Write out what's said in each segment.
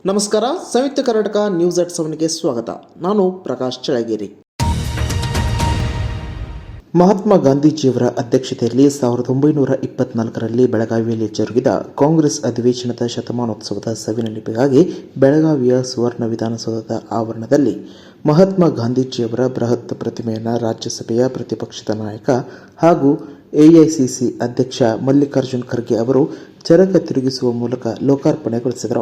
ನಮಸ್ಕಾರ. ಸಂಯುಕ್ತ Karnataka news at 7ಗೆ ಸ್ವಾಗತ. ನಾನು ಪ್ರಕಾಶ್ ಚಳಗೇರಿ. ಮಹಾತ್ಮ ಗಾಂಧೀಜಿಯವರ ಅಧ್ಯಕ್ಷತೆಯಲ್ಲಿ 1924ರಲ್ಲಿ ಬೆಳಗಾವಿಯಲ್ಲಿ ಜರುಗಿದ ಕಾಂಗ್ರೆಸ್ ಅಧಿವೇಶನದ ಶತಮಾನೋತ್ಸವದ ಸವಿ ನೆನಪಿಗಾಗಿ ಬೆಳಗಾವಿಯ ಸುವರ್ಣ ವಿಧಾನಸೌಧದ ಆವರಣದಲ್ಲಿ ಮಹಾತ್ಮ ಗಾಂಧೀಜಿಯವರ ಬೃಹತ್ ಪ್ರತಿಮೆಯನ್ನು ರಾಜ್ಯಸಭೆಯ ಪ್ರತಿಪಕ್ಷದ ನಾಯಕ ಹಾಗೂ ಎಐಸಿಸಿ ಅಧ್ಯಕ್ಷ ಮಲ್ಲಿಕಾರ್ಜುನ್ ಖರ್ಗೆ ಅವರು ಚರಕ ತಿರುಗಿಸುವ ಮೂಲಕ ಲೋಕಾರ್ಪಣೆಗೊಳಿಸಿದರು.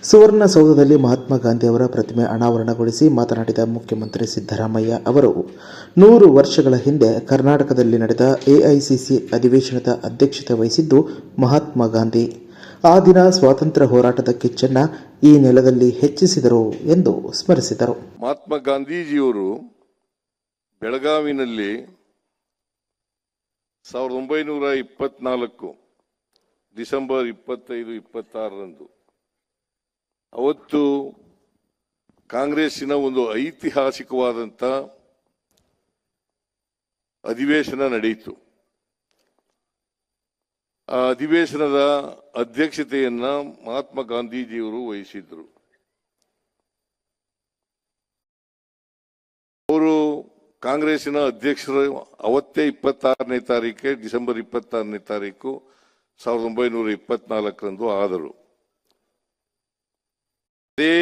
ಸುವರ್ಣಸೌಧದಲ್ಲಿ ಮಹಾತ್ಮ ಗಾಂಧಿ ಅವರ ಪ್ರತಿಮೆ ಅನಾವರಣಗೊಳಿಸಿ ಮಾತನಾಡಿದ ಮುಖ್ಯಮಂತ್ರಿ ಸಿದ್ದರಾಮಯ್ಯ ಅವರು 100 ವರ್ಷಗಳ ಹಿಂದೆ ಕರ್ನಾಟಕದಲ್ಲಿ ನಡೆದ ಎಐಸಿಸಿ ಅಧಿವೇಶನದ ಅಧ್ಯಕ್ಷತೆ ವಹಿಸಿದ್ದು ಮಹಾತ್ಮ ಗಾಂಧಿ. ಆ ದಿನ ಸ್ವಾತಂತ್ರ್ಯ ಹೋರಾಟದ ಕಿಚ್ಚನ್ನ ಈ ನೆಲದಲ್ಲಿ ಹೆಚ್ಚಿಸಿದರು ಎಂದು ಸ್ಮರಿಸಿದರು. ಮಹಾತ್ಮ ಗಾಂಧೀಜಿಯವರು ಬೆಳಗಾವಿನಲ್ಲಿ 1924 ಡಿಸೆಂಬರ್ 25-26ರಂದು ಅವತ್ತು ಕಾಂಗ್ರೆಸ್ಸಿನ ಒಂದು ಐತಿಹಾಸಿಕವಾದಂಥ ಅಧಿವೇಶನ ನಡೆಯಿತು. ಆ ಅಧಿವೇಶನದ ಅಧ್ಯಕ್ಷತೆಯನ್ನ ಮಹಾತ್ಮ ಗಾಂಧೀಜಿಯವರು ವಹಿಸಿದ್ರು. ಅವರು ಕಾಂಗ್ರೆಸ್ಸಿನ ಅಧ್ಯಕ್ಷರು ಅವತ್ತೇ 26ನೇ ತಾರೀಕೆ ಡಿಸೆಂಬರ್ 26ನೇ ತಾರೀಕು 1924ರಂದು ಆದರು. ಅದೇ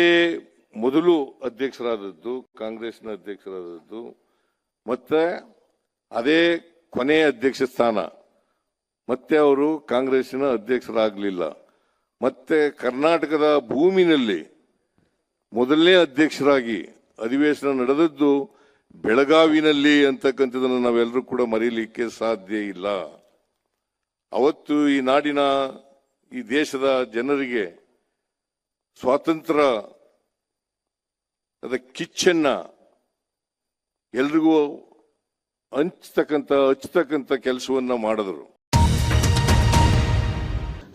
ಮೊದಲು ಅಧ್ಯಕ್ಷರಾದದ್ದು ಕಾಂಗ್ರೆಸ್ನ ಅಧ್ಯಕ್ಷರಾದದ್ದು, ಮತ್ತೆ ಅದೇ ಕೊನೆಯ ಅಧ್ಯಕ್ಷ ಸ್ಥಾನ. ಮತ್ತೆ ಅವರು ಕಾಂಗ್ರೆಸ್ಸಿನ ಅಧ್ಯಕ್ಷರಾಗಲಿಲ್ಲ. ಮತ್ತೆ ಕರ್ನಾಟಕದ ಭೂಮಿನಲ್ಲಿ ಮೊದಲನೇ ಅಧ್ಯಕ್ಷರಾಗಿ ಅಧಿವೇಶನ ನಡೆದದ್ದು ಬೆಳಗಾವಿನಲ್ಲಿ ಅಂತಕ್ಕಂಥದ್ದನ್ನು ನಾವೆಲ್ಲರೂ ಕೂಡ ಮರೀಲಿಕ್ಕೆ ಸಾಧ್ಯ ಇಲ್ಲ. ಅವತ್ತು ಈ ನಾಡಿನ ಈ ದೇಶದ ಜನರಿಗೆ ಸ್ವಾತಂತ್ರ್ಯದ ಕಿಚ್ಚನ್ನ ಎಲ್ರಿಗೂ ಹಂಚತಕ್ಕಂಥ ಕೆಲಸವನ್ನ ಮಾಡಿದರು.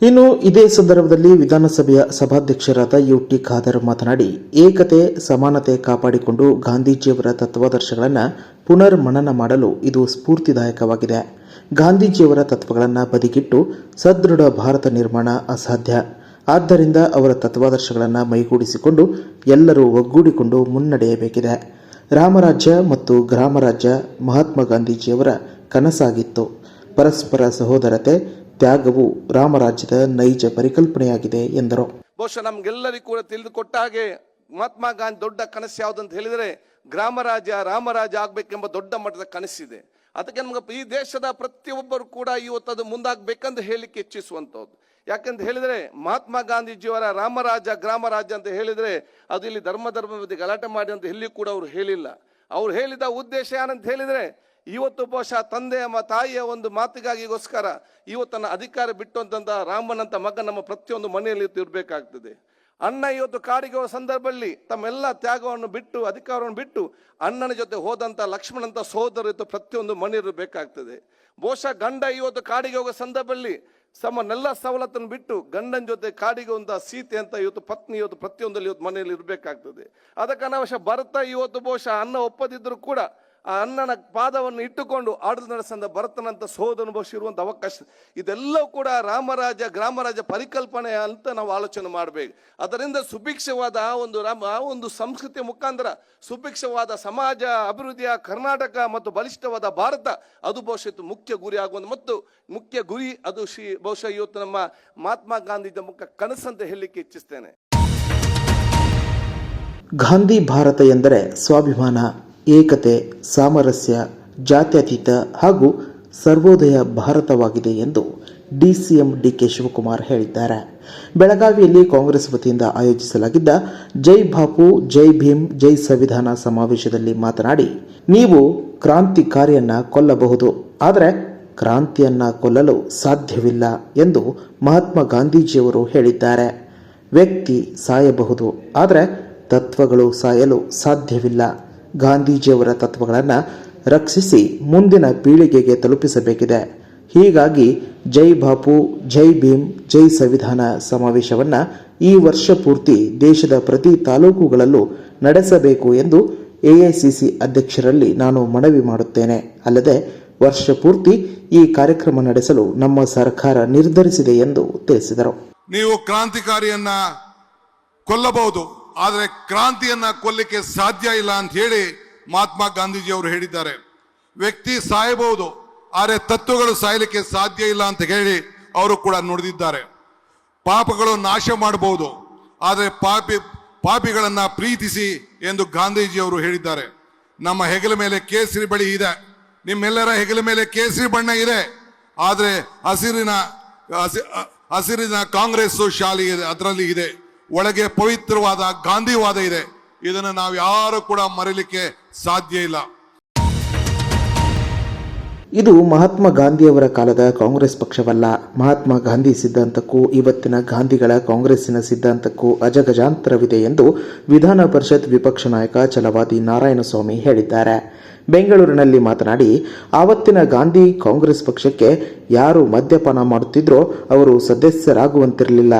ಇನ್ನು ಇದೇ ಸಂದರ್ಭದಲ್ಲಿ ವಿಧಾನಸಭೆಯ ಸಭಾಧ್ಯಕ್ಷರಾದ ಯುಟಿ ಖಾದರ್ ಮಾತನಾಡಿ, ಏಕತೆ ಸಮಾನತೆ ಕಾಪಾಡಿಕೊಂಡು ಗಾಂಧೀಜಿಯವರ ತತ್ವಾದರ್ಶಗಳನ್ನು ಪುನರ್ ಮನನ ಮಾಡಲು ಇದು ಸ್ಫೂರ್ತಿದಾಯಕವಾಗಿದೆ. ಗಾಂಧೀಜಿಯವರ ತತ್ವಗಳನ್ನು ಬದಿಗಿಟ್ಟು ಸದೃಢ ಭಾರತ ನಿರ್ಮಾಣ ಅಸಾಧ್ಯ. ಆದ್ದರಿಂದ ಅವರ ತತ್ವಾದರ್ಶಗಳನ್ನು ಮೈಗೂಡಿಸಿಕೊಂಡು ಎಲ್ಲರೂ ಒಗ್ಗೂಡಿಕೊಂಡು ಮುನ್ನಡೆಯಬೇಕಿದೆ. ರಾಮರಾಜ್ಯ ಮತ್ತು ಗ್ರಾಮರಾಜ್ಯ ಮಹಾತ್ಮ ಗಾಂಧೀಜಿಯವರ ಕನಸಾಗಿತ್ತು. ಪರಸ್ಪರ ಸಹೋದರತೆ ತ್ಯಾಗವು ರಾಮರಾಜ್ಯದ ನೈಜ ಪರಿಕಲ್ಪನೆಯಾಗಿದೆ ಎಂದರು. ಬಹುಶಃ ನಮ್ಗೆಲ್ಲರಿಗೂ ಕೂಡ ತಿಳಿದುಕೊಟ್ಟ ಹಾಗೆ ಮಹಾತ್ಮ ಗಾಂಧಿ ದೊಡ್ಡ ಕನಸು ಯಾವುದಂತ ಹೇಳಿದರೆ ಗ್ರಾಮರಾಜ್ಯ ರಾಮರಾಜ್ಯ ಆಗ್ಬೇಕೆಂಬ ದೊಡ್ಡ ಮಟ್ಟದ ಕನಸಿದೆ. ಅದಕ್ಕೆ ನಮ್ಗೆ ಈ ದೇಶದ ಪ್ರತಿಯೊಬ್ಬರು ಕೂಡ ಇವತ್ತದು ಮುಂದಾಗಬೇಕಂತ ಹೇಳಿಕ್ಕೆ ಇಚ್ಛಿಸುವಂಥದ್ದು. ಯಾಕಂತ ಹೇಳಿದರೆ ಮಹಾತ್ಮ ಗಾಂಧೀಜಿಯವರ ರಾಮರಾಜ್ಯ ಗ್ರಾಮರಾಜ್ಯ ಅಂತ ಹೇಳಿದರೆ ಅದು ಇಲ್ಲಿ ಧರ್ಮ ಗಲಾಟೆ ಮಾಡಿ ಅಂತ ಎಲ್ಲಿ ಕೂಡ ಅವರು ಹೇಳಿಲ್ಲ. ಅವ್ರು ಹೇಳಿದ ಉದ್ದೇಶ ಏನಂತ ಹೇಳಿದರೆ ಇವತ್ತು ಬಹುಶಃ ತಂದೆಯ ತಾಯಿಯ ಒಂದು ಮಾತಿಗಾಗಿಗೋಸ್ಕರ ಇವತ್ತನ್ನ ಅಧಿಕಾರ ಬಿಟ್ಟು ಅಂತಂದ ರಾಮನಂತ ಮಗ ನಮ್ಮ ಪ್ರತಿಯೊಂದು ಮನೆಯಲ್ಲಿ ಇರಬೇಕಾಗ್ತದೆ. ಅಣ್ಣ ಇವತ್ತು ಕಾಡಿಗೆ ಹೋದ ಸಂದರ್ಭದಲ್ಲಿ ತಮ್ಮೆಲ್ಲ ತ್ಯಾಗವನ್ನು ಬಿಟ್ಟು ಅಧಿಕಾರವನ್ನು ಬಿಟ್ಟು ಅಣ್ಣನ ಜೊತೆ ಹೋದಂತ ಲಕ್ಷ್ಮಣಂತ ಸಹೋದರ ಇವತ್ತು ಪ್ರತಿಯೊಂದು ಮನೆಯಲ್ಲಿ ಬೇಕಾಗ್ತದೆ. ಬಹುಶಃ ಗಂಡ ಇವತ್ತು ಕಾಡಿಗೆ ಹೋಗೋ ಸಂದರ್ಭದಲ್ಲಿ ತಮ್ಮನ್ನೆಲ್ಲ ಸವಲತ್ತನ್ನು ಬಿಟ್ಟು ಗಂಡನ ಜೊತೆ ಕಾಡಿಗೆ ಒಂದು ಸೀತೆ ಅಂತ ಇವತ್ತು ಪತ್ನಿ ಇವತ್ತು ಪ್ರತಿಯೊಂದಲ್ಲಿ ಇವತ್ತು ಮನೆಯಲ್ಲಿ ಇರಬೇಕಾಗ್ತದೆ. ಅದಕ್ಕೆ ಅನಾವಶ್ಯ ಭರತ ಇವತ್ತು ಬಹುಶಃ ಅನ್ನ ಒಪ್ಪದಿದ್ದರೂ ಕೂಡ ಆ ಅಣ್ಣನ ಪಾದವನ್ನು ಇಟ್ಟುಕೊಂಡು ಆಡಳಿತ ನಡೆಸಂದ ಭರತನಂತ ಸೋದರನು ಬಹುಶಃ ಇರುವಂಥ ಅವಕಾಶ. ಇದೆಲ್ಲವೂ ಕೂಡ ರಾಮರಾಜ್ಯ ಗ್ರಾಮರಾಜ್ಯ ಪರಿಕಲ್ಪನೆ ಅಂತ ನಾವು ಆಲೋಚನೆ ಮಾಡಬೇಕು. ಅದರಿಂದ ಸುಭಿಕ್ಷವಾದ ಆ ಒಂದು ಸಂಸ್ಕೃತಿಯ ಮುಖಾಂತರ ಸುಭಿಕ್ಷವಾದ ಸಮಾಜ ಅಭಿವೃದ್ಧಿಯ ಕರ್ನಾಟಕ ಮತ್ತು ಬಲಿಷ್ಠವಾದ ಭಾರತ ಅದು ಬಹುಶಃ ಮುಖ್ಯ ಗುರಿ ಆಗುವಂಥ ಮತ್ತು ಮುಖ್ಯ ಗುರಿ ಅದು ಬಹುಶಃ ಇವತ್ತು ನಮ್ಮ ಮಹಾತ್ಮ ಗಾಂಧೀಜಿ ಮುಖ್ಯ ಕನಸಂತ ಹೇಳಲಿಕ್ಕೆ ಇಚ್ಛಿಸ್ತೇನೆ. ಗಾಂಧಿ ಭಾರತ ಎಂದರೆ ಸ್ವಾಭಿಮಾನ, ಏಕತೆ, ಸಾಮರಸ್ಯ, ಜಾತ್ಯತೀತ ಹಾಗೂ ಸರ್ವೋದಯ ಭಾರತವಾಗಿದೆ ಎಂದು ಡಿಸಿಎಂ ಡಿಕೆ ಶಿವಕುಮಾರ್ ಹೇಳಿದ್ದಾರೆ. ಬೆಳಗಾವಿಯಲ್ಲಿ ಕಾಂಗ್ರೆಸ್ ವತಿಯಿಂದ ಆಯೋಜಿಸಲಾಗಿದ್ದ ಜೈ ಬಾಪು ಜೈ ಭೀಮ್ ಜೈ ಸಂವಿಧಾನ ಸಮಾವೇಶದಲ್ಲಿ ಮಾತನಾಡಿ, ನೀವು ಕ್ರಾಂತಿಕಾರಿಯನ್ನ ಕೊಲ್ಲಬಹುದು, ಆದರೆ ಕ್ರಾಂತಿಯನ್ನ ಕೊಲ್ಲಲು ಸಾಧ್ಯವಿಲ್ಲ ಎಂದು ಮಹಾತ್ಮ ಗಾಂಧೀಜಿಯವರು ಹೇಳಿದ್ದಾರೆ. ವ್ಯಕ್ತಿ ಸಾಯಬಹುದು, ಆದರೆ ತತ್ವಗಳು ಸಾಯಲು ಸಾಧ್ಯವಿಲ್ಲ. ಗಾಂಧೀಜಿಯವರ ತತ್ವಗಳನ್ನು ರಕ್ಷಿಸಿ ಮುಂದಿನ ಪೀಳಿಗೆಗೆ ತಲುಪಿಸಬೇಕಿದೆ. ಹೀಗಾಗಿ ಜೈ ಬಾಪು ಜೈ ಭೀಮ್ ಜೈ ಸಂವಿಧಾನ ಸಮಾವೇಶವನ್ನು ಈ ವರ್ಷ ಪೂರ್ತಿ ದೇಶದ ಪ್ರತಿ ತಾಲೂಕುಗಳಲ್ಲೂ ನಡೆಸಬೇಕು ಎಂದು ಎಐಸಿಸಿ ಅಧ್ಯಕ್ಷರಲ್ಲಿ ನಾನು ಮನವಿ ಮಾಡುತ್ತೇನೆ. ಅಲ್ಲದೆ ವರ್ಷ ಪೂರ್ತಿ ಈ ಕಾರ್ಯಕ್ರಮ ನಡೆಸಲು ನಮ್ಮ ಸರ್ಕಾರ ನಿರ್ಧರಿಸಿದೆ ಎಂದು ತಿಳಿಸಿದರು. ನೀವು ಕ್ರಾಂತಿಕಾರಿಯನ್ನ ಕೊಲ್ಲಬಹುದು, ಆದರೆ ಕ್ರಾಂತಿಯನ್ನ ಕೊಲ್ಲಿಕ್ಕೆ ಸಾಧ್ಯ ಇಲ್ಲ ಅಂತ ಹೇಳಿ ಮಹಾತ್ಮ ಗಾಂಧೀಜಿಯವರು ಹೇಳಿದ್ದಾರೆ. ವ್ಯಕ್ತಿ ಸಾಯಬಹುದು, ಆದರೆ ತತ್ವಗಳು ಸಾಯಲಿಕ್ಕೆ ಸಾಧ್ಯ ಇಲ್ಲ ಅಂತ ಹೇಳಿ ಅವರು ಕೂಡ ನುಡಿದಿದ್ದಾರೆ. ಪಾಪಗಳು ನಾಶ ಮಾಡಬಹುದು, ಆದರೆ ಪಾಪಿಗಳನ್ನ ಪ್ರೀತಿಸಿ ಎಂದು ಗಾಂಧೀಜಿಯವರು ಹೇಳಿದ್ದಾರೆ. ನಮ್ಮ ಹೆಗಲ ಮೇಲೆ ಕೇಸರಿ ಬಳಿ ಇದೆ, ನಿಮ್ಮೆಲ್ಲರ ಹೆಗಲ ಮೇಲೆ ಕೇಸರಿ ಬಣ್ಣ ಇದೆ, ಆದರೆ ಹಸಿರಿನ ಕಾಂಗ್ರೆಸ್ ಶಾಲೆ ಇದೆ, ಅದರಲ್ಲಿ ಇದೆ. ಒಳಗೆ ಪವಿತ್ರವಾದ ಗಾಂಧಿವಾದ ಇದೆ. ಇದನ್ನು ನಾವು ಯಾರು ಕೂಡ ಮರೀಲಿಕ್ಕೆ ಸಾಧ್ಯ ಇಲ್ಲ. ಇದು ಮಹಾತ್ಮ ಗಾಂಧಿಯವರ ಕಾಲದ ಕಾಂಗ್ರೆಸ್ ಪಕ್ಷವಲ್ಲ. ಮಹಾತ್ಮ ಗಾಂಧಿ ಸಿದ್ಧಾಂತಕ್ಕೂ ಇವತ್ತಿನ ಗಾಂಧಿಗಳ ಕಾಂಗ್ರೆಸ್ಸಿನ ಸಿದ್ಧಾಂತಕ್ಕೂ ಅಜಗಜಾಂತರವಿದೆ ಎಂದು ವಿಧಾನ ಪರಿಷತ್ ವಿಪಕ್ಷ ನಾಯಕ ಛಲವಾದಿ ನಾರಾಯಣಸ್ವಾಮಿ ಹೇಳಿದ್ದಾರೆ. ಬೆಂಗಳೂರಿನಲ್ಲಿ ಮಾತನಾಡಿ, ಆವತ್ತಿನ ಗಾಂಧಿ ಕಾಂಗ್ರೆಸ್ ಪಕ್ಷಕ್ಕೆ ಯಾರು ಮದ್ಯಪಾನ ಮಾಡುತ್ತಿದ್ರೋ ಅವರು ಸದಸ್ಯರಾಗುವಂತಿರಲಿಲ್ಲ.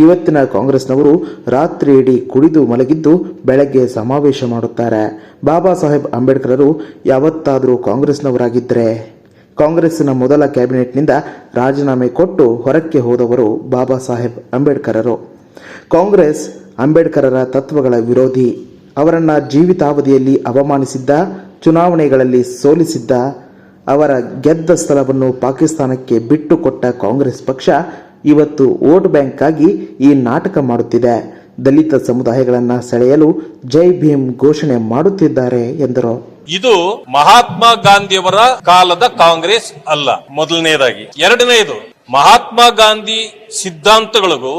ಇವತ್ತಿನ ಕಾಂಗ್ರೆಸ್ನವರು ರಾತ್ರಿ ಇಡೀ ಕುಡಿದು ಮಲಗಿದ್ದು ಬೆಳಗ್ಗೆ ಸಮಾವೇಶ ಮಾಡುತ್ತಾರೆ. ಬಾಬಾ ಸಾಹೇಬ್ ಅಂಬೇಡ್ಕರರು ಯಾವತ್ತಾದರೂ ಕಾಂಗ್ರೆಸ್ನವರಾಗಿದ್ದರೆ ಕಾಂಗ್ರೆಸ್ಸಿನ ಮೊದಲ ಕ್ಯಾಬಿನೆಟ್ನಿಂದ ರಾಜೀನಾಮೆ ಕೊಟ್ಟು ಹೊರಕ್ಕೆ ಹೋದವರು ಬಾಬಾ ಸಾಹೇಬ್ ಅಂಬೇಡ್ಕರರು. ಕಾಂಗ್ರೆಸ್ ಅಂಬೇಡ್ಕರರ ತತ್ವಗಳ ವಿರೋಧಿ. ಅವರನ್ನು ಜೀವಿತಾವಧಿಯಲ್ಲಿ ಅವಮಾನಿಸಿದ್ದ, ಚುನಾವಣೆಗಳಲ್ಲಿ ಸೋಲಿಸಿದ್ದ, ಅವರ ಗೆದ್ದ ಸ್ಥಳವನ್ನು ಪಾಕಿಸ್ತಾನಕ್ಕೆ ಬಿಟ್ಟುಕೊಟ್ಟ ಕಾಂಗ್ರೆಸ್ ಪಕ್ಷ ಇವತ್ತು ವೋಟ್ ಬ್ಯಾಂಕ್ಗಾಗಿ ಈ ನಾಟಕ ಮಾಡುತ್ತಿದೆ. ದಲಿತ ಸಮುದಾಯಗಳನ್ನು ಸೆಳೆಯಲು ಜೈ ಭೀಮ್ ಘೋಷಣೆ ಮಾಡುತ್ತಿದ್ದಾರೆ ಎಂದರು. ಇದು ಮಹಾತ್ಮ ಗಾಂಧಿಯವರ ಕಾಲದ ಕಾಂಗ್ರೆಸ್ ಅಲ್ಲ, ಮೊದಲನೇದಾಗಿ. ಎರಡನೇದು, ಮಹಾತ್ಮ ಗಾಂಧಿ ಸಿದ್ಧಾಂತಗಳಿಗೂ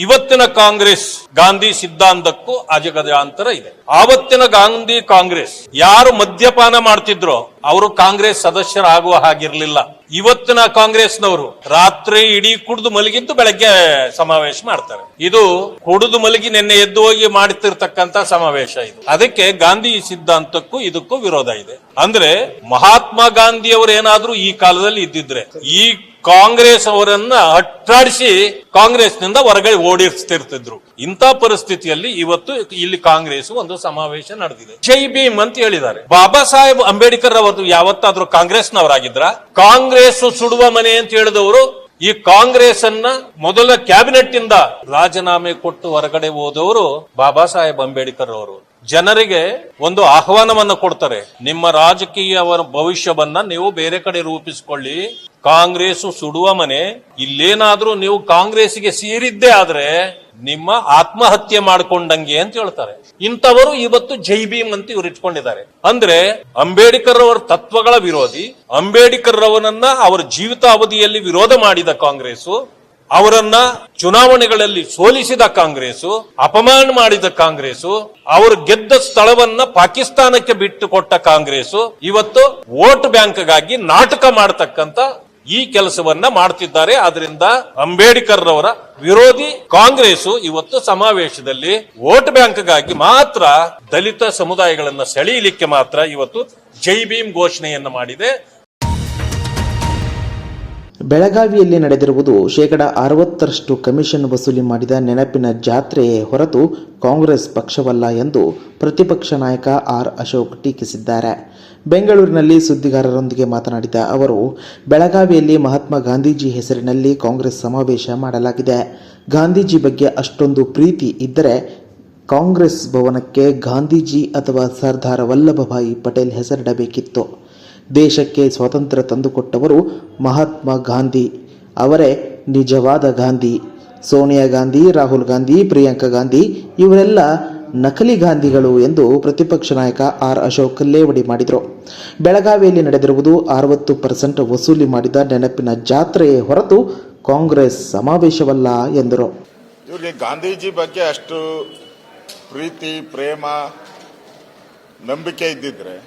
ಇವತ್ತಿನ ಕಾಂಗ್ರೆಸ್ ಗಾಂಧಿ ಸಿದ್ಧಾಂತಕ್ಕೂ ಅಜಗಜಾಂತರ ಇದೆ. ಆವತ್ತಿನ ಗಾಂಧಿ ಕಾಂಗ್ರೆಸ್ ಯಾರು ಮದ್ಯಪಾನ ಮಾಡ್ತಿದ್ರೋ ಅವರು ಕಾಂಗ್ರೆಸ್ ಸದಸ್ಯರಾಗುವ ಹಾಗಿರ್ಲಿಲ್ಲ. ಇವತ್ತಿನ ಕಾಂಗ್ರೆಸ್ನವರು ರಾತ್ರಿ ಇಡೀ ಕುಡಿದು ಮಲಗಿದ್ದು ಬೆಳಗ್ಗೆ ಸಮಾವೇಶ ಮಾಡ್ತಾರೆ. ಇದು ಕುಡಿದು ಮಲಗಿ ನಿನ್ನೆ ಎದ್ದು ಹೋಗಿ ಮಾಡುತ್ತಿರ್ತಕ್ಕಂತ ಸಮಾವೇಶ ಇದು. ಅದಕ್ಕೆ ಗಾಂಧಿ ಸಿದ್ಧಾಂತಕ್ಕೂ ಇದಕ್ಕೂ ವಿರೋಧ ಇದೆ. ಅಂದ್ರೆ ಮಹಾತ್ಮ ಗಾಂಧಿಯವರು ಏನಾದ್ರೂ ಈ ಕಾಲದಲ್ಲಿ ಇದ್ದಿದ್ರೆ ಈ ಕಾಂಗ್ರೆಸ್ ಅವರನ್ನ ಅಟ್ಟಾಡಿಸಿ ಕಾಂಗ್ರೆಸ್ನಿಂದ ಹೊರಗಡೆ ಓಡಿಸ್ತಿರ್ತಿದ್ರು. ಇಂಥ ಪರಿಸ್ಥಿತಿಯಲ್ಲಿ ಇವತ್ತು ಇಲ್ಲಿ ಕಾಂಗ್ರೆಸ್ ಒಂದು ಸಮಾವೇಶ ನಡೆದಿದೆ. ಜೈ ಭೀಮ್ ಅಂತ ಹೇಳಿದ್ದಾರೆ. ಬಾಬಾ ಸಾಹೇಬ್ ಅಂಬೇಡ್ಕರ್ ಅವರು ಯಾವತ್ತಾದ್ರೂ ಕಾಂಗ್ರೆಸ್ನವರಾಗಿದ್ರ? ಕಾಂಗ್ರೆಸ್ ಸುಡುವ ಮನೆ ಅಂತ ಹೇಳಿದವರು ಈ ಕಾಂಗ್ರೆಸ್ ಅನ್ನ ಮೊದಲ ಕ್ಯಾಬಿನೆಟ್ ಇಂದ ರಾಜೀನಾಮೆ ಕೊಟ್ಟು ಹೊರಗಡೆ ಹೋದವರು ಬಾಬಾ ಸಾಹೇಬ್ ಅಂಬೇಡ್ಕರ್ ಅವರು. ಜನರಿಗೆ ಒಂದು ಆಹ್ವಾನವನ್ನ ಕೊಡ್ತಾರೆ, ನಿಮ್ಮ ರಾಜಕೀಯ ಭವಿಷ್ಯವನ್ನ ನೀವು ಬೇರೆ ಕಡೆ ರೂಪಿಸಿಕೊಳ್ಳಿ. ಕಾಂಗ್ರೆಸ್ ಸುಡುವ ಮನೆ, ಇಲ್ಲೇನಾದ್ರೂ ನೀವು ಕಾಂಗ್ರೆಸ್ಗೆ ಸೇರಿದ್ದೇ ಆದ್ರೆ ನಿಮ್ಮ ಆತ್ಮಹತ್ಯೆ ಮಾಡಿಕೊಂಡಂಗೆ ಅಂತ ಹೇಳ್ತಾರೆ. ಇಂಥವರು ಇವತ್ತು ಜೈ ಭೀಮ್ ಅಂತ ಇವ್ರು ಇಟ್ಕೊಂಡಿದ್ದಾರೆ. ಅಂದ್ರೆ ಅಂಬೇಡ್ಕರ್ ಅವರ ತತ್ವಗಳ ವಿರೋಧಿ, ಅಂಬೇಡ್ಕರ್ ಅವರನ್ನ ಅವರ ಜೀವಿತಾವಧಿಯಲ್ಲಿ ವಿರೋಧ ಮಾಡಿದ ಕಾಂಗ್ರೆಸ್, ಅವರನ್ನ ಚುನಾವಣೆಗಳಲ್ಲಿ ಸೋಲಿಸಿದ ಕಾಂಗ್ರೆಸ್, ಅಪಮಾನ ಮಾಡಿದ ಕಾಂಗ್ರೆಸ್, ಅವರು ಗೆದ್ದ ಸ್ಥಳವನ್ನ ಪಾಕಿಸ್ತಾನಕ್ಕೆ ಬಿಟ್ಟು ಕೊಟ್ಟ ಕಾಂಗ್ರೆಸ್ ಇವತ್ತು ವೋಟ್ ಬ್ಯಾಂಕ್ಗಾಗಿ ನಾಟಕ ಮಾಡತಕ್ಕಂತ ಈ ಕೆಲಸವನ್ನ ಮಾಡ್ತಿದ್ದಾರೆ. ಆದ್ರಿಂದ ಅಂಬೇಡ್ಕರ್ ಅವರ ವಿರೋಧಿ ಕಾಂಗ್ರೆಸ್ ಇವತ್ತು ಸಮಾವೇಶದಲ್ಲಿ ವೋಟ್ ಬ್ಯಾಂಕ್ಗಾಗಿ ಮಾತ್ರ, ದಲಿತ ಸಮುದಾಯಗಳನ್ನ ಸೆಳೆಯಲಿಕ್ಕೆ ಮಾತ್ರ ಇವತ್ತು ಜೈ ಭೀಮ್ ಘೋಷಣೆಯನ್ನ ಮಾಡಿದೆ. ಬೆಳಗಾವಿಯಲ್ಲಿ ನಡೆದಿರುವುದು 60% ಕಮಿಷನ್ ವಸೂಲಿ ಮಾಡಿದ ನೆನಪಿನ ಜಾತ್ರೆಯೇ ಹೊರತು ಕಾಂಗ್ರೆಸ್ ಪಕ್ಷವಲ್ಲ ಎಂದು ಪ್ರತಿಪಕ್ಷ ನಾಯಕ ಆರ್ ಅಶೋಕ್ ಟೀಕಿಸಿದ್ದಾರೆ. ಬೆಂಗಳೂರಿನಲ್ಲಿ ಸುದ್ದಿಗಾರರೊಂದಿಗೆ ಮಾತನಾಡಿದ ಅವರು, ಬೆಳಗಾವಿಯಲ್ಲಿ ಮಹಾತ್ಮ ಗಾಂಧೀಜಿ ಹೆಸರಿನಲ್ಲಿ ಕಾಂಗ್ರೆಸ್ ಸಮಾವೇಶ ಮಾಡಲಾಗಿದೆ. ಗಾಂಧೀಜಿ ಬಗ್ಗೆ ಅಷ್ಟೊಂದು ಪ್ರೀತಿ ಇದ್ದರೆ ಕಾಂಗ್ರೆಸ್ ಭವನಕ್ಕೆ ಗಾಂಧೀಜಿ ಅಥವಾ ಸರ್ದಾರ್ ವಲ್ಲಭಭಾಯಿ ಪಟೇಲ್ ಹೆಸರಿಡಬೇಕಿತ್ತು. ದೇಶಕ್ಕೆ ಸ್ವಾತಂತ್ರ್ಯ ತಂದುಕೊಟ್ಟವರು ಮಹಾತ್ಮ ಗಾಂಧಿ, ಅವರೇ ನಿಜವಾದ ಗಾಂಧಿ. ಸೋನಿಯಾ ಗಾಂಧಿ, ರಾಹುಲ್ ಗಾಂಧಿ, ಪ್ರಿಯಾಂಕಾ ಗಾಂಧಿ ಇವರೆಲ್ಲ ನಕಲಿ ಗಾಂಧಿಗಳು ಎಂದು ಪ್ರತಿಪಕ್ಷ ನಾಯಕ ಆರ್ ಅಶೋಕ್ ಲೇವಡಿ ಮಾಡಿದರು. ಬೆಳಗಾವಿಯಲ್ಲಿ ನಡೆದಿರುವುದು 60% ವಸೂಲಿ ಮಾಡಿದ ನೆನಪಿನ ಜಾತ್ರೆಯೇ ಹೊರತು ಕಾಂಗ್ರೆಸ್ ಸಮಾವೇಶವಲ್ಲ ಎಂದರು. ಇವರಿಗೆ ಗಾಂಧೀಜಿ ಬಗ್ಗೆ ಅಷ್ಟು ಪ್ರೀತಿ, ಪ್ರೇಮ, ನಂಬಿಕೆ ಇದ್ದಿದ್ರೆ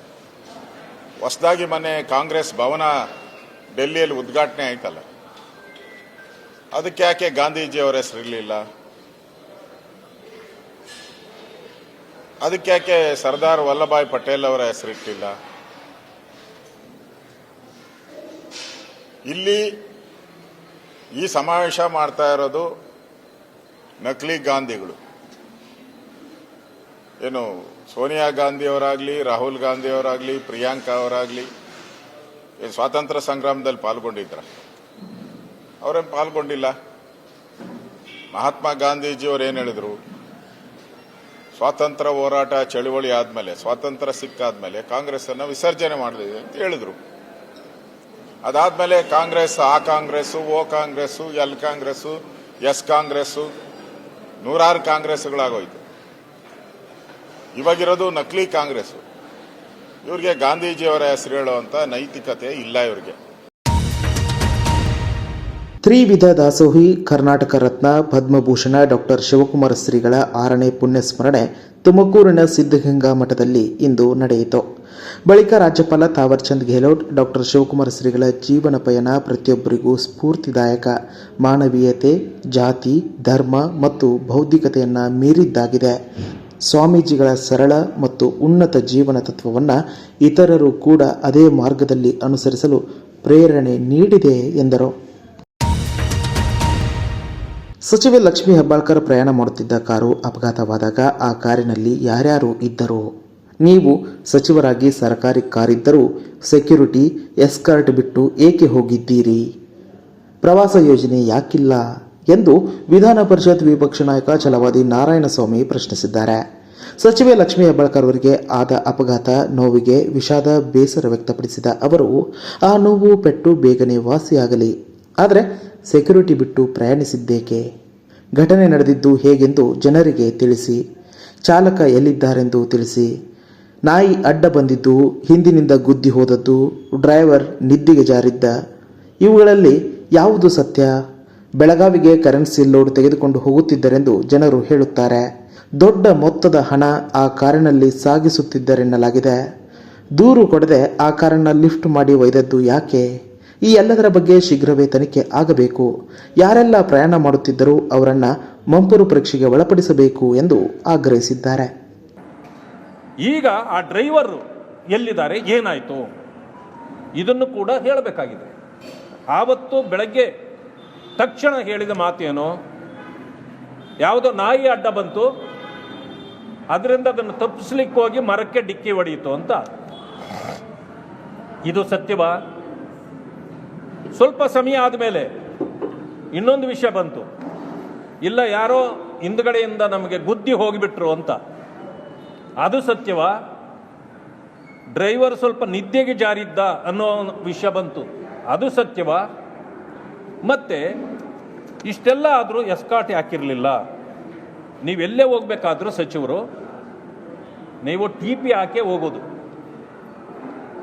ಹೊಸದಾಗಿ ಮೊನ್ನೆ ಕಾಂಗ್ರೆಸ್ ಭವನ ಡೆಲ್ಲಿಯಲ್ಲಿ ಉದ್ಘಾಟನೆ ಆಯ್ತಲ್ಲ, ಅದಕ್ಕೆ ಯಾಕೆ ಗಾಂಧೀಜಿಯವರ ಹೆಸರಿರಲಿಲ್ಲ? ಅದಕ್ಕೆ ಯಾಕೆ ಸರ್ದಾರ್ ವಲ್ಲಭಾಯ್ ಪಟೇಲ್ ಅವರ ಹೆಸರಿಟ್ಟಿಲ್ಲ? ಇಲ್ಲಿ ಈ ಸಮಾವೇಶ ಮಾಡ್ತಾ ಇರೋದು ನಕಲಿ ಗಾಂಧಿಗಳು. ಏನು ಸೋನಿಯಾ ಗಾಂಧಿಯವರಾಗಲಿ, ರಾಹುಲ್ ಗಾಂಧಿಯವರಾಗಲಿ, ಪ್ರಿಯಾಂಕಾ ಅವರಾಗಲಿ ಸ್ವಾತಂತ್ರ್ಯ ಸಂಗ್ರಾಮದಲ್ಲಿ ಪಾಲ್ಗೊಂಡಿದ್ರ? ಅವರೇನು ಪಾಲ್ಗೊಂಡಿಲ್ಲ. ಮಹಾತ್ಮ ಗಾಂಧೀಜಿಯವರು ಏನು ಹೇಳಿದ್ರು? ಸ್ವಾತಂತ್ರ್ಯ ಹೋರಾಟ ಚಳುವಳಿ ಆದ್ಮೇಲೆ, ಸ್ವಾತಂತ್ರ್ಯ ಸಿಕ್ಕಾದ್ಮೇಲೆ ಕಾಂಗ್ರೆಸ್ ಅನ್ನ ವಿಸರ್ಜನೆ ಮಾಡಿದೆ ಅಂತ ಹೇಳಿದ್ರು. ಅದಾದ್ಮೇಲೆ ಕಾಂಗ್ರೆಸ್, ಆ ಕಾಂಗ್ರೆಸ್, ಓ ಕಾಂಗ್ರೆಸ್, ಎಲ್ ಕಾಂಗ್ರೆಸ್, ಎಸ್ ಕಾಂಗ್ರೆಸ್, ನೂರಾರು ಕಾಂಗ್ರೆಸ್ಗಳಾಗೋಯ್ತು. ಇವಾಗಿರೋದು ನಕಲಿ ಕಾಂಗ್ರೆಸ್. ಇವ್ರಿಗೆ ಗಾಂಧೀಜಿಯವರ ಹೆಸರು ಹೇಳುವಂತ ನೈತಿಕತೆ ಇಲ್ಲ ಇವ್ರಿಗೆ. ತ್ರಿವಿಧ ದಾಸೋಹಿ, ಕರ್ನಾಟಕ ರತ್ನ, ಪದ್ಮಭೂಷಣ ಡಾಕ್ಟರ್ ಶಿವಕುಮಾರ ಶ್ರೀಗಳ 6ನೇ ಪುಣ್ಯಸ್ಮರಣೆ ತುಮಕೂರಿನ ಸಿದ್ಧಗಂಗಾ ಮಠದಲ್ಲಿ ಇಂದು ನಡೆಯಿತು. ಬಳಿಕ ರಾಜ್ಯಪಾಲ ತಾವರ್ಚಂದ್ ಗೆಹ್ಲೋಟ್ ಡಾಕ್ಟರ್ ಶಿವಕುಮಾರ ಶ್ರೀಗಳ ಜೀವನ ಪಯಣ ಪ್ರತಿಯೊಬ್ಬರಿಗೂ ಸ್ಫೂರ್ತಿದಾಯಕ, ಮಾನವೀಯತೆ, ಜಾತಿ, ಧರ್ಮ ಮತ್ತು ಬೌದ್ಧಿಕತೆಯನ್ನು ಮೀರಿದ್ದಾಗಿದೆ. ಸ್ವಾಮೀಜಿಗಳ ಸರಳ ಮತ್ತು ಉನ್ನತ ಜೀವನ ತತ್ವವನ್ನು ಇತರರು ಕೂಡ ಅದೇ ಮಾರ್ಗದಲ್ಲಿ ಅನುಸರಿಸಲು ಪ್ರೇರಣೆ ನೀಡಿದೆ ಎಂದರು. ಸಚಿವೆ ಲಕ್ಷ್ಮೀ ಹೆಬ್ಬಾಳ್ಕರ್ ಪ್ರಯಾಣ ಮಾಡುತ್ತಿದ್ದ ಕಾರು ಅಪಘಾತವಾದಾಗ ಆ ಕಾರಿನಲ್ಲಿ ಯಾರ್ಯಾರು ಇದ್ದರು? ನೀವು ಸಚಿವರಾಗಿ ಸರ್ಕಾರಿ ಕಾರಿದ್ದರೂ ಸೆಕ್ಯೂರಿಟಿ, ಎಸ್ಕಾರ್ಟ್ ಬಿಟ್ಟು ಏಕೆ ಹೋಗಿದ್ದೀರಿ? ಪ್ರವಾಸ ಯೋಜನೆ ಯಾಕಿಲ್ಲ ಎಂದು ವಿಧಾನ ಪರಿಷತ್ ವಿಪಕ್ಷ ನಾಯಕ ಛಲವಾದಿ ನಾರಾಯಣಸ್ವಾಮಿ ಪ್ರಶ್ನಿಸಿದ್ದಾರೆ. ಸಚಿವೆ ಲಕ್ಷ್ಮೀ ಹೆಬ್ಬಾಳ್ಕರ್ ಅವರಿಗೆ ಆದ ಅಪಘಾತ ನೋವಿಗೆ ವಿಷಾದ, ಬೇಸರ ವ್ಯಕ್ತಪಡಿಸಿದ ಅವರು, ಆ ನೋವು ಪೆಟ್ಟು ಬೇಗನೆ ವಾಸಿಯಾಗಲಿ, ಆದರೆ ಸೆಕ್ಯೂರಿಟಿ ಬಿಟ್ಟು ಪ್ರಯಾಣಿಸಿದ್ದೇಕೆ? ಘಟನೆ ನಡೆದಿದ್ದು ಹೇಗೆಂದು ಜನರಿಗೆ ತಿಳಿಸಿ, ಚಾಲಕ ಎಲ್ಲಿದ್ದಾರೆಂದು ತಿಳಿಸಿ, ನಾಯಿ ಅಡ್ಡ ಬಂದಿದ್ದು, ಹಿಂದಿನಿಂದ ಗುದ್ದಿ ಹೋದದ್ದು, ಡ್ರೈವರ್ ನಿದ್ದಿಗೆ ಜಾರಿದ್ದ, ಇವುಗಳಲ್ಲಿ ಯಾವುದು ಸತ್ಯ? ಬೆಳಗಾವಿಗೆ ಕರೆನ್ಸಿ ಲೋಡ್ ತೆಗೆದುಕೊಂಡು ಹೋಗುತ್ತಿದ್ದರೆಂದು ಜನರು ಹೇಳುತ್ತಾರೆ. ದೊಡ್ಡ ಮೊತ್ತದ ಹಣ ಆ ಕಾರಿನಲ್ಲಿ ಸಾಗಿಸುತ್ತಿದ್ದರೆನ್ನಲಾಗಿದೆ. ದೂರು ಕೊಡದೆ ಆ ಕಾರನ್ನು ಲಿಫ್ಟ್ ಮಾಡಿ ಒಯ್ದದ್ದು ಯಾಕೆ? ಈ ಎಲ್ಲದರ ಬಗ್ಗೆ ಶೀಘ್ರವೇ ತನಿಖೆ ಆಗಬೇಕು. ಯಾರೆಲ್ಲ ಪ್ರಯಾಣ ಮಾಡುತ್ತಿದ್ದರೂ ಅವರನ್ನು ಮಂಪರು ಪರೀಕ್ಷೆಗೆ ಒಳಪಡಿಸಬೇಕು ಎಂದು ಆಗ್ರಹಿಸಿದ್ದಾರೆ. ಈಗ ಆ ಡ್ರೈವರ್ ಎಲ್ಲಿದ್ದಾರೆ, ಏನಾಯಿತು, ಇದನ್ನು ಕೂಡ ಹೇಳಬೇಕಾಗಿದೆ. ಆವತ್ತು ಬೆಳಗ್ಗೆ ತಕ್ಷಣ ಹೇಳಿದ ಮಾತೇನು? ಯಾವುದೋ ನಾಯಿ ಅಡ್ಡ ಬಂತು, ಅದರಿಂದ ಅದನ್ನು ತಪ್ಪಿಸ್ಲಿಕ್ಕೆ ಹೋಗಿ ಮರಕ್ಕೆ ಡಿಕ್ಕಿ ಹೊಡೆಯಿತು ಅಂತ. ಇದು ಸತ್ಯವಾ? ಸ್ವಲ್ಪ ಸಮಯ ಆದಮೇಲೆ ಇನ್ನೊಂದು ವಿಷಯ ಬಂತು, ಇಲ್ಲ ಯಾರೋ ಹಿಂದ್ಗಡೆಯಿಂದ ನಮಗೆ ಗುದ್ದಿ ಹೋಗಿಬಿಟ್ರು ಅಂತ. ಅದು ಸತ್ಯವಾ? ಡ್ರೈವರ್ ಸ್ವಲ್ಪ ನಿದ್ದೆಗೆ ಜಾರಿದ್ದ ಅನ್ನೋ ವಿಷಯ ಬಂತು. ಅದು ಸತ್ಯವಾ? ಮತ್ತೆ ಇಷ್ಟೆಲ್ಲ ಆದರೂ ಎಸ್ಕಾಟ್ ಯಾಕಿರಲಿಲ್ಲ? ನೀವೆಲ್ಲೇ ಹೋಗ್ಬೇಕಾದ್ರೂ ಸಚಿವರು ನೀವು TP ಹಾಕೇ ಹೋಗೋದು.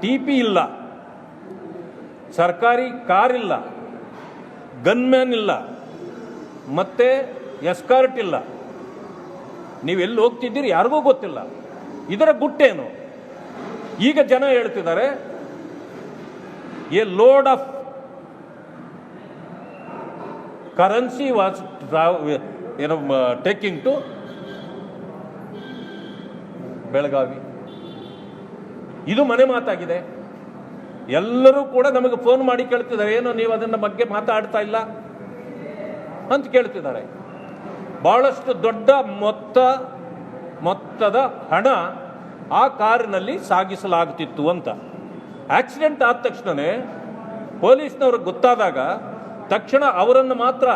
TP ಇಲ್ಲ, ಸರ್ಕಾರಿ ಕಾರ್ ಇಲ್ಲ, ಗನ್ಮ್ಯಾನ್ ಇಲ್ಲ, ಮತ್ತೆ ಎಸ್ಕಾರ್ಟ್ ಇಲ್ಲ. ನೀವೆಲ್ಲಿ ಹೋಗ್ತಿದ್ದೀರಿ ಯಾರಿಗೂ ಗೊತ್ತಿಲ್ಲ. ಇದರ ಗುಟ್ಟೇನು? ಈಗ ಜನ ಹೇಳ್ತಿದ್ದಾರೆ, a load of currency was taking to Belagavi. ಇದು ಮನೆ ಮಾತಾಗಿದೆ. ಎಲ್ಲರೂ ಕೂಡ ನಮಗೆ ಫೋನ್ ಮಾಡಿ ಕೇಳ್ತಿದ್ದಾರೆ, ಏನು ನೀವು ಅದನ್ನ ಬಗ್ಗೆ ಮಾತಾಡ್ತಾ ಇಲ್ಲ ಅಂತ ಕೇಳ್ತಿದ್ದಾರೆ. ಬಹಳಷ್ಟು ದೊಡ್ಡ ಮೊತ್ತದ ಹಣ ಆ ಕಾರಿನಲ್ಲಿ ಸಾಗಿಸಲಾಗುತ್ತಿತ್ತು ಅಂತ. ಆಕ್ಸಿಡೆಂಟ್ ಆದ ತಕ್ಷಣವೇ ಪೊಲೀಸ್ನವ್ರಿಗೆ ಗೊತ್ತಾದಾಗ ತಕ್ಷಣ ಅವರನ್ನು ಮಾತ್ರ,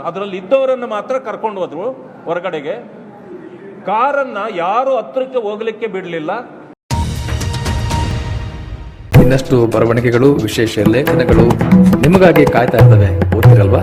ಅದರಲ್ಲಿ ಇದ್ದವರನ್ನು ಮಾತ್ರ ಕರ್ಕೊಂಡು ಹೋದ್ರು ಹೊರಗಡೆಗೆ. ಕಾರನ್ನು ಯಾರು ಹತ್ತಿರಕ್ಕೆ ಹೋಗಲಿಕ್ಕೆ ಬಿಡಲಿಲ್ಲ. ಇನ್ನಷ್ಟು ಬರವಣಿಗೆಗಳು, ವಿಶೇಷ ಲೇಖನಗಳು ನಿಮಗಾಗಿ ಕಾಯ್ತಾ ಇರ್ತವೆ. ಓದ್ತಿರಲ್ವಾ?